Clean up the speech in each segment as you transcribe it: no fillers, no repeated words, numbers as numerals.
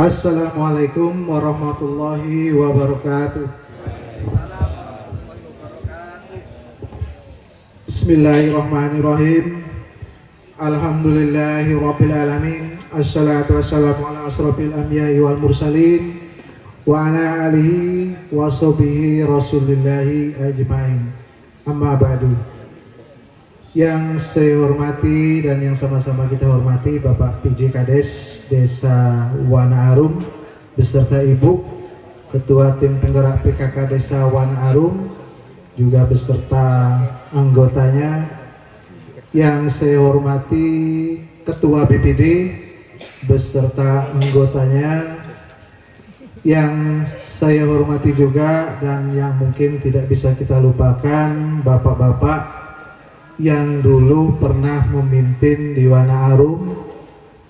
Assalamualaikum warahmatullahi wabarakatuh. Bismillahirrahmanirrahim. Alhamdulillahi rabbil alamin. Assalatu wassalamu ala asrafil anbiya'i wal mursalin wa ala alihi wa sahbihi rasulillahi ajma'in. Amma ba'du. Yang saya hormati dan yang sama-sama kita hormati Bapak PJ Kades Desa Wana Arum beserta Ibu Ketua Tim Penggerak PKK Desa Wana Arum juga beserta anggotanya. Yang saya hormati Ketua BPD beserta anggotanya. Yang saya hormati juga dan yang mungkin tidak bisa kita lupakan Bapak-bapak yang dulu pernah memimpin di Wana Arum.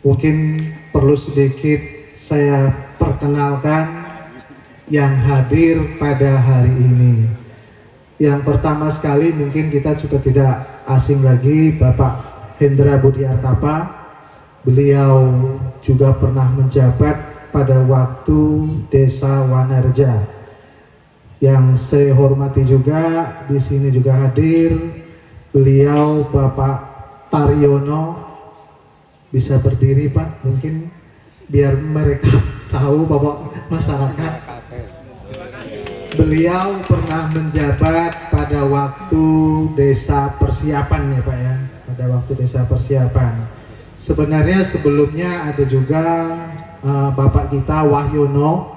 Mungkin perlu sedikit saya perkenalkan yang hadir pada hari ini. Yang pertama sekali mungkin kita sudah tidak asing lagi Bapak Hendra Budi Artapa. Beliau juga pernah menjabat pada waktu Desa Wanarja. Yang saya hormati juga di sini juga hadir beliau Bapak Taryono. Bisa berdiri Pak, mungkin biar mereka tahu Bapak masyarakat. Beliau pernah menjabat pada waktu desa persiapan ya Pak ya, pada waktu desa persiapan. Sebenarnya sebelumnya ada juga Bapak kita Wahyono.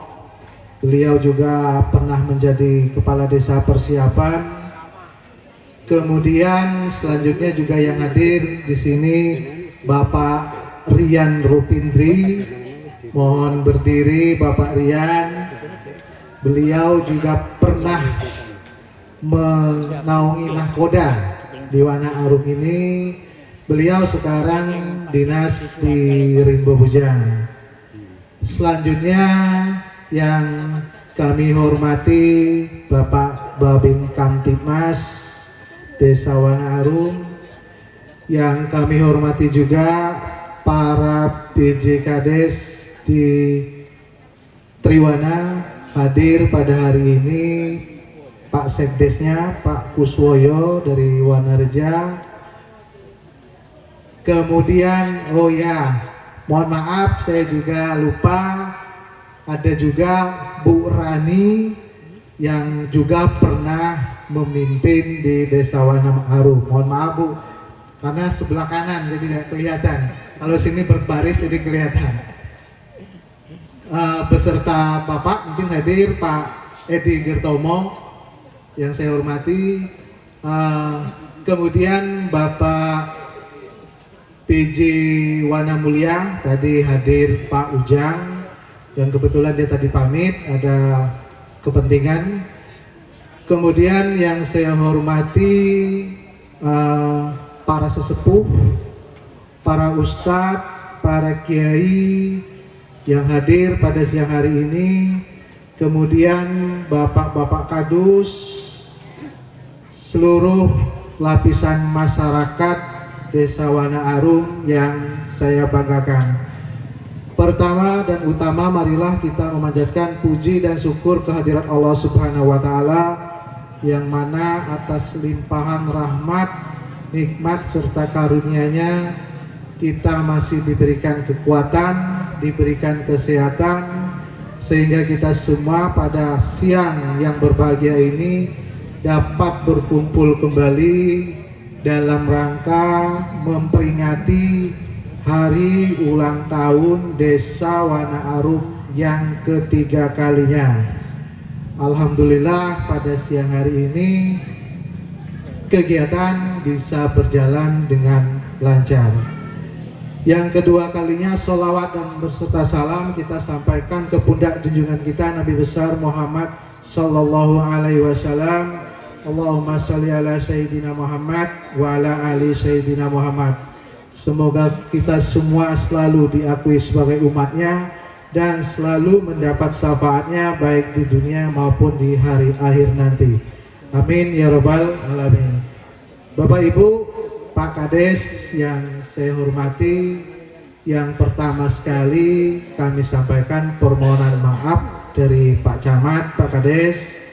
Beliau juga pernah menjadi kepala desa persiapan. Kemudian selanjutnya juga yang hadir di sini Bapak Rian Rupindri. Mohon berdiri Bapak Rian. Beliau juga pernah menaungi nahkoda di Wana Arum ini. Beliau sekarang dinas di Rimbo Bujang. Selanjutnya yang kami hormati Bapak Babin Kamtibmas Desa Wana Arum. Yang kami hormati juga para PJ Kades di Triwana hadir pada hari ini. Pak Sekdesnya Pak Kuswoyo dari Wanarja. Kemudian oh ya, mohon maaf saya juga lupa, ada juga Bu Rani yang juga pernah memimpin di Desa Wana Arum. Mohon maaf Bu, karena sebelah kanan jadi nggak kelihatan. Kalau sini berbaris jadi kelihatan. Beserta Bapak mungkin hadir Pak Edi Gertomo yang saya hormati. Kemudian Bapak PJ Wana Mulia tadi hadir Pak Ujang yang kebetulan dia tadi pamit ada kepentingan. Kemudian yang saya hormati para sesepuh, para ustadz, para kiai yang hadir pada siang hari ini. Kemudian bapak-bapak kadus, seluruh lapisan masyarakat Desa Wana Arum yang saya banggakan. Pertama dan utama marilah kita memanjatkan puji dan syukur kehadirat Allah Subhanahu wa taala yang mana atas limpahan rahmat, nikmat serta karunia-Nya kita masih diberikan kekuatan, diberikan kesehatan sehingga kita semua pada siang yang berbahagia ini dapat berkumpul kembali dalam rangka memperingati hari ulang tahun Desa Wana Arum yang ketiga kalinya. Alhamdulillah pada siang hari ini kegiatan bisa berjalan dengan lancar. Yang kedua kalinya sholawat dan berserta salam kita sampaikan ke pundak junjungan kita Nabi besar Muhammad sallallahu alaihi wasallam. Allahumma sholli ala sayyidina Muhammad wa ala ali sayyidina Muhammad. Semoga kita semua selalu diakui sebagai umatnya dan selalu mendapat syafaatnya baik di dunia maupun di hari akhir nanti. Amin ya rabbal alamin. Bapak Ibu, Pak Kades yang saya hormati, Yang pertama sekali kami sampaikan permohonan maaf dari Pak Camat, Pak Kades,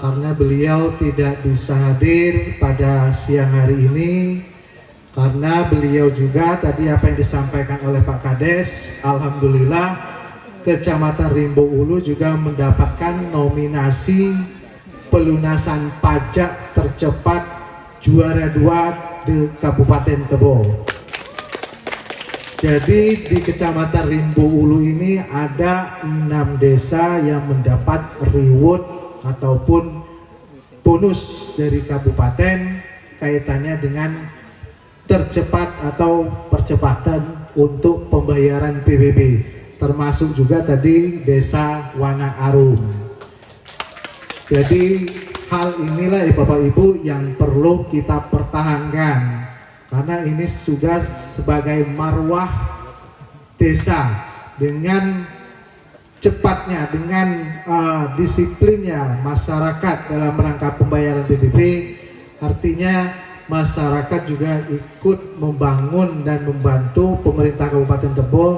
karena beliau tidak bisa hadir pada siang hari ini, karena beliau juga tadi apa yang disampaikan oleh Pak Kades, alhamdulillah Kecamatan Rimbo Ulu juga mendapatkan nominasi pelunasan pajak tercepat juara 2 di Kabupaten Tebo. Jadi di Kecamatan Rimbo Ulu ini ada 6 desa yang mendapat reward ataupun bonus dari kabupaten kaitannya dengan tercepat atau percepatan untuk pembayaran PBB, termasuk juga tadi desa Wana Arum. Jadi hal inilah ya Bapak Ibu yang perlu kita pertahankan, karena ini sudah sebagai marwah desa. Dengan cepatnya, dengan disiplinnya masyarakat dalam rangka pembayaran PBB, artinya masyarakat juga ikut membangun dan membantu pemerintah Kabupaten Tebo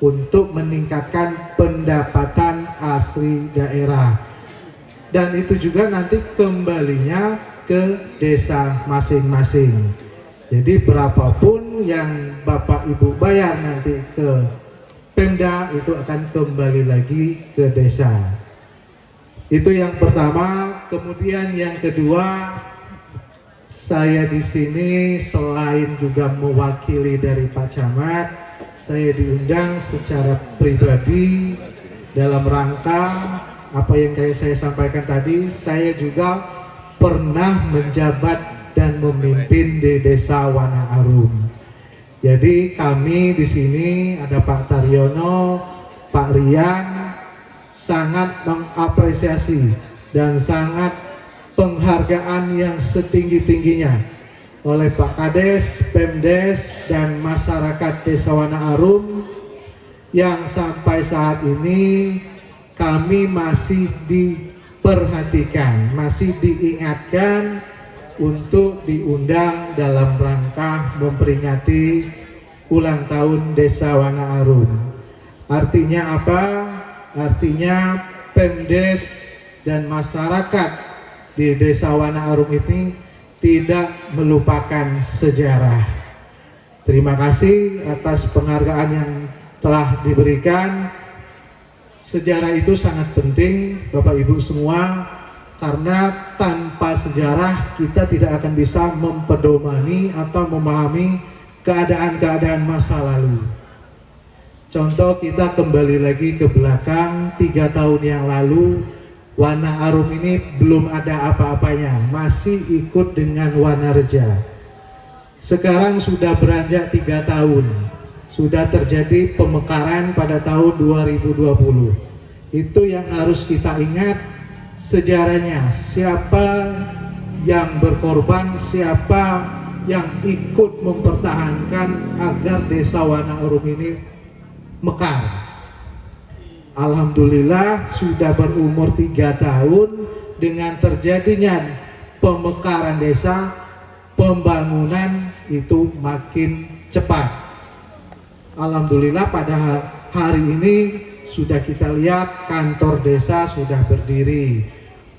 untuk meningkatkan pendapatan asli daerah, dan itu juga nanti kembalinya ke desa masing-masing. Jadi berapapun yang Bapak Ibu bayar nanti ke Pemda itu akan kembali lagi ke desa. Itu yang pertama. Kemudian yang kedua, saya di sini selain juga mewakili dari Pak Camat, saya diundang secara pribadi dalam rangka apa yang kayak saya sampaikan tadi. Saya juga pernah menjabat dan memimpin di desa Wana Arum. Jadi kami di sini ada Pak Taryono, Pak Rian, sangat mengapresiasi dan sangat penghargaan yang setinggi-tingginya oleh Pak Kades, Pemdes, dan masyarakat desa Wana Arum yang sampai saat ini kami masih diperhatikan, masih diingatkan untuk diundang dalam rangka memperingati ulang tahun desa Wana Arum. Artinya apa? Artinya Pemdes dan masyarakat di desa Wana Arum ini tidak melupakan sejarah. Terima kasih atas penghargaan yang telah diberikan. Sejarah itu sangat penting Bapak Ibu semua, karena tanpa sejarah kita tidak akan bisa mempedomani atau memahami keadaan-keadaan masa lalu. Contoh, kita kembali lagi ke belakang 3 tahun yang lalu, Wana Arum ini belum ada apa-apanya, masih ikut dengan Wanareja. Sekarang sudah beranjak 3 tahun, sudah terjadi pemekaran pada tahun 2020. Itu yang harus kita ingat sejarahnya, siapa yang berkorban, siapa yang ikut mempertahankan agar desa Wana Arum ini mekar. Alhamdulillah sudah berumur 3 tahun, dengan terjadinya pemekaran desa, pembangunan itu makin cepat. Alhamdulillah pada hari ini sudah kita lihat kantor desa sudah berdiri,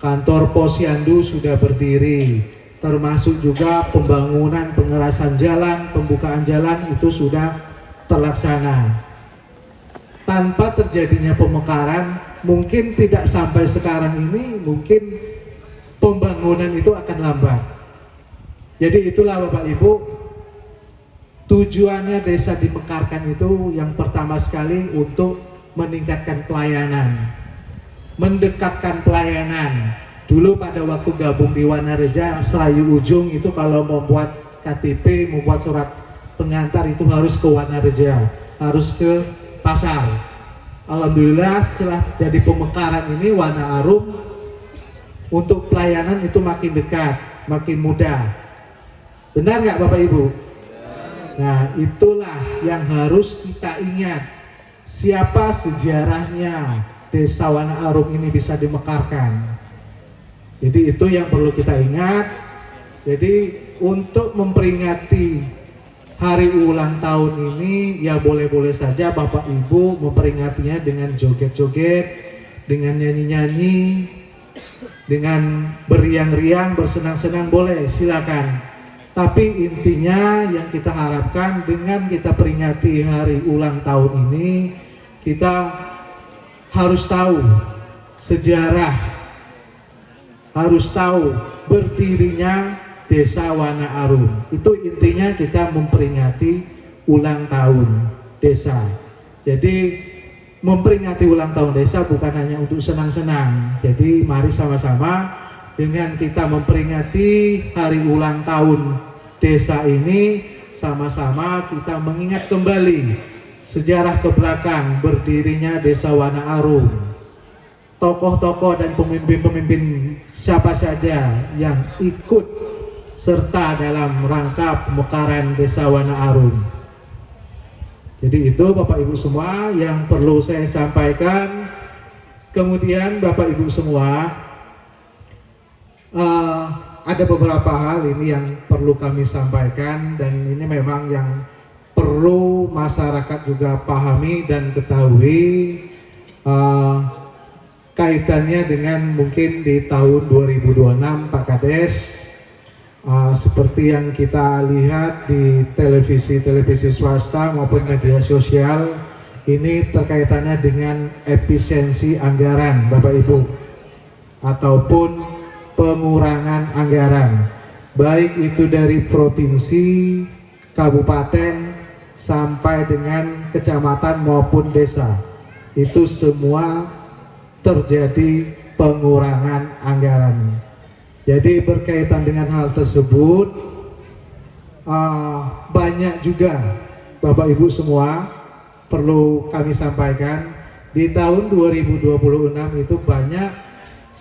kantor posyandu sudah berdiri, termasuk juga pembangunan pengerasan jalan, pembukaan jalan itu sudah terlaksana. Tanpa terjadinya pemekaran, mungkin tidak sampai sekarang ini, mungkin pembangunan itu akan lambat. Jadi itulah Bapak Ibu, tujuannya desa dimekarkan itu yang pertama sekali untuk meningkatkan pelayanan, mendekatkan pelayanan. Dulu pada waktu gabung di Wanareja, Serayu Ujung itu kalau membuat KTP, membuat surat pengantar itu harus ke Wanareja, harus ke pasar. Alhamdulillah setelah jadi pemekaran ini Wana Arum, untuk pelayanan itu makin dekat, makin mudah. Benar nggak Bapak Ibu? Nah, itulah yang harus kita ingat. Siapa sejarahnya desa Wana Arum ini bisa dimekarkan. Jadi itu yang perlu kita ingat. Jadi untuk memperingati hari ulang tahun ini ya boleh-boleh saja Bapak Ibu memperingatinya dengan joget-joget, dengan nyanyi-nyanyi, dengan beriang-riang, bersenang-senang, boleh, silakan. Tapi intinya yang kita harapkan dengan kita peringati hari ulang tahun ini, kita harus tahu sejarah, harus tahu berdirinya Desa Wana Arum. Itu intinya kita memperingati ulang tahun desa. Jadi memperingati ulang tahun desa bukan hanya untuk senang-senang. Jadi mari sama-sama dengan kita memperingati hari ulang tahun desa ini, sama-sama kita mengingat kembali sejarah ke belakang berdirinya Desa Wana Arum. Tokoh-tokoh dan pemimpin-pemimpin siapa saja yang ikut serta dalam rangka pemekaran Desa Wana Arum. Jadi itu Bapak Ibu semua yang perlu saya sampaikan. Kemudian Bapak Ibu semua, ada beberapa hal ini yang perlu kami sampaikan, dan ini memang yang perlu masyarakat juga pahami dan ketahui, kaitannya dengan mungkin di tahun 2026 Pak Kades. Seperti yang kita lihat di televisi swasta maupun media sosial, ini terkaitannya dengan efisiensi anggaran Bapak Ibu, ataupun pengurangan anggaran, baik itu dari provinsi, kabupaten, sampai dengan kecamatan maupun desa. Itu semua terjadi pengurangan anggaran. Jadi berkaitan dengan hal tersebut, banyak juga Bapak Ibu semua perlu kami sampaikan, di tahun 2026 itu banyak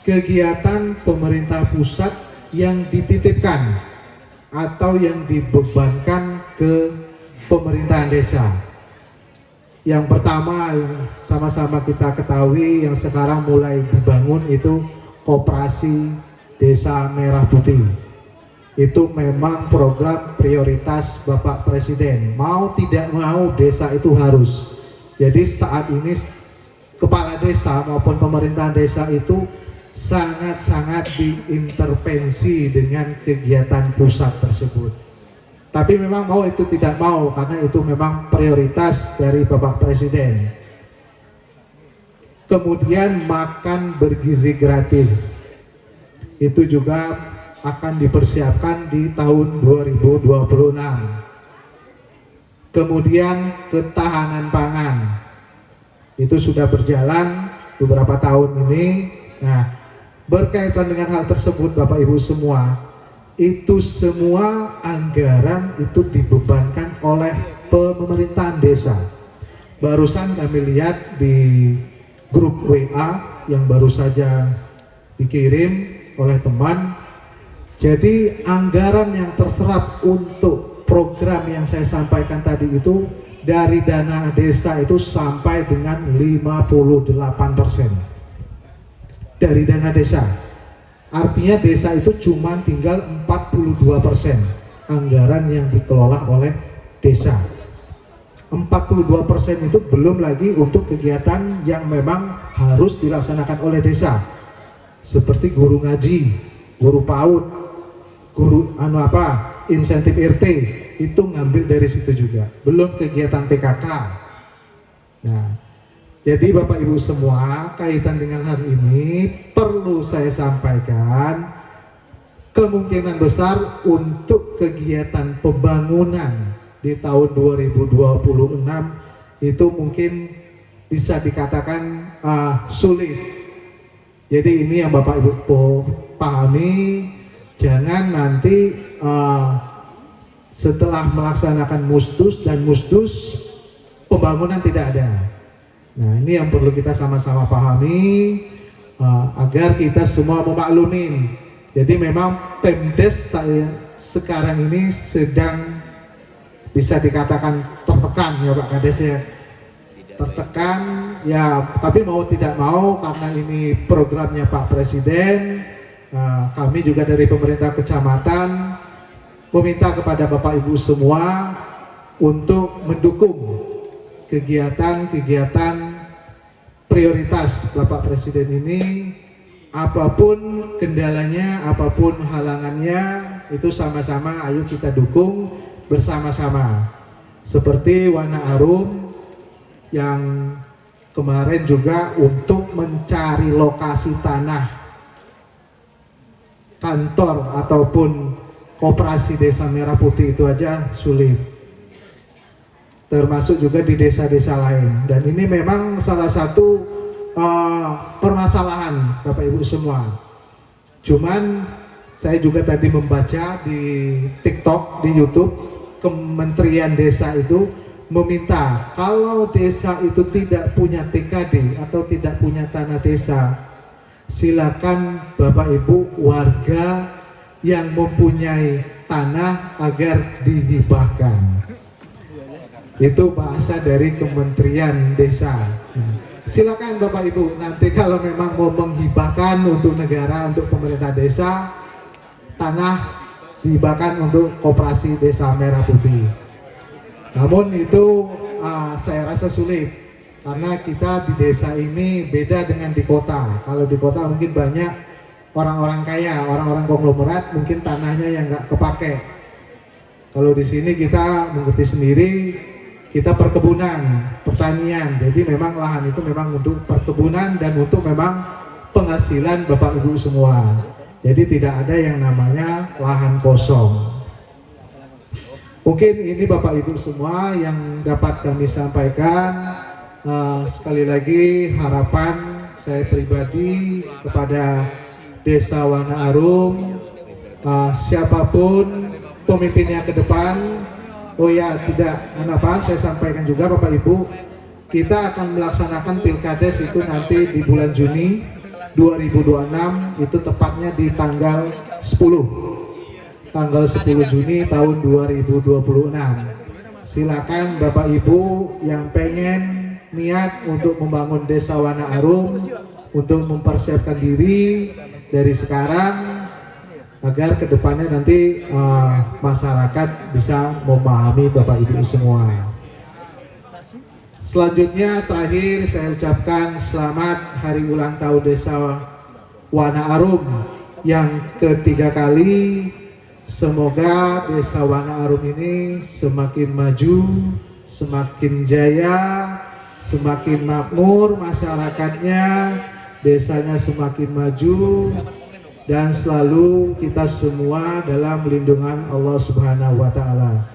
kegiatan pemerintah pusat yang dititipkan atau yang dibebankan ke pemerintahan desa. Yang pertama yang sama-sama kita ketahui yang sekarang mulai dibangun itu Koperasi Desa Merah Putih. Itu memang program prioritas Bapak Presiden. Mau tidak mau desa itu harus. Jadi saat ini kepala desa maupun pemerintahan desa itu sangat-sangat diintervensi dengan kegiatan pusat tersebut. Tapi memang mau itu tidak mau, karena itu memang prioritas dari Bapak Presiden. Kemudian makan bergizi gratis, itu juga akan dipersiapkan di tahun 2026. Kemudian ketahanan pangan, itu sudah berjalan beberapa tahun ini. Nah, berkaitan dengan hal tersebut Bapak Ibu semua, itu semua anggaran itu dibebankan oleh pemerintahan desa. Barusan kami lihat di grup WA yang baru saja dikirim oleh teman. Jadi anggaran yang terserap untuk program yang saya sampaikan tadi itu dari dana desa itu sampai dengan 58% dari dana desa. Artinya desa itu cuma tinggal 42% anggaran yang dikelola oleh desa. 42% itu belum lagi untuk kegiatan yang memang harus dilaksanakan oleh desa, seperti guru ngaji, guru PAUD, guru insentif RT, itu ngambil dari situ juga. Belum kegiatan PKK. Nah, jadi Bapak Ibu semua, kaitan dengan hal ini perlu saya sampaikan, kemungkinan besar untuk kegiatan pembangunan di tahun 2026 itu mungkin bisa dikatakan sulit. Jadi ini yang Bapak Ibu pahami, jangan nanti setelah melaksanakan musdus dan musdus pembangunan tidak ada. Nah, ini yang perlu kita sama-sama pahami agar kita semua memaklumin. Jadi memang Pemdes saya sekarang ini sedang bisa dikatakan tertekan ya Pak Kades ya. Tertekan ya, tapi mau tidak mau karena ini programnya Pak Presiden, kami juga dari pemerintah kecamatan meminta kepada Bapak Ibu semua untuk mendukung kegiatan-kegiatan prioritas Bapak Presiden ini. Apapun kendalanya, apapun halangannya, itu sama-sama ayo kita dukung bersama-sama. Seperti Wana Arum yang kemarin juga untuk mencari lokasi tanah kantor ataupun koperasi Desa Merah Putih itu aja sulit. Termasuk juga di desa-desa lain. Dan ini memang salah satu permasalahan Bapak Ibu semua. Cuman saya juga tadi membaca di TikTok, di YouTube, Kementerian Desa itu meminta kalau desa itu tidak punya TKD atau tidak punya tanah desa, silakan Bapak Ibu warga yang mempunyai tanah agar dihibahkan. Itu bahasa dari Kementerian Desa. Silakan Bapak Ibu, nanti kalau memang mau menghibahkan untuk negara, untuk pemerintah desa, tanah dihibahkan untuk koperasi Desa Merah Putih. Namun itu saya rasa sulit, karena kita di desa ini beda dengan di kota. Kalau di kota mungkin banyak orang-orang kaya, orang-orang konglomerat, mungkin tanahnya yang nggak kepake. Kalau di sini kita mengerti sendiri, kita perkebunan, pertanian, jadi memang lahan itu memang untuk perkebunan dan untuk memang penghasilan Bapak Ibu semua. Jadi tidak ada yang namanya lahan kosong. Mungkin ini Bapak Ibu semua yang dapat kami sampaikan. Sekali lagi harapan saya pribadi kepada Desa Wana Arum, siapapun pemimpinnya ke depan. Oh ya, tidak kenapa saya sampaikan juga Bapak Ibu, kita akan melaksanakan Pilkades itu nanti di bulan Juni 2026, itu tepatnya di tanggal 10 Juni tahun 2026. Silakan Bapak Ibu yang pengen niat untuk membangun Desa Wana Arum, untuk mempersiapkan diri dari sekarang agar kedepannya nanti masyarakat bisa memahami Bapak Ibu semua. Selanjutnya terakhir saya ucapkan selamat hari ulang tahun Desa Wana Arum yang ketiga kali. Semoga Desa Wana Arum ini semakin maju, semakin jaya, semakin makmur masyarakatnya, desanya semakin maju, dan selalu kita semua dalam lindungan Allah Subhanahu wa Ta'ala.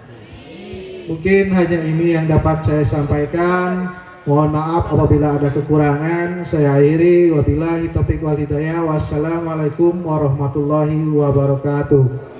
Mungkin hanya ini yang dapat saya sampaikan. Mohon maaf apabila ada kekurangan. Saya akhiri, wabillahi taufiq wal hidayah. Wassalamualaikum warahmatullahi wabarakatuh.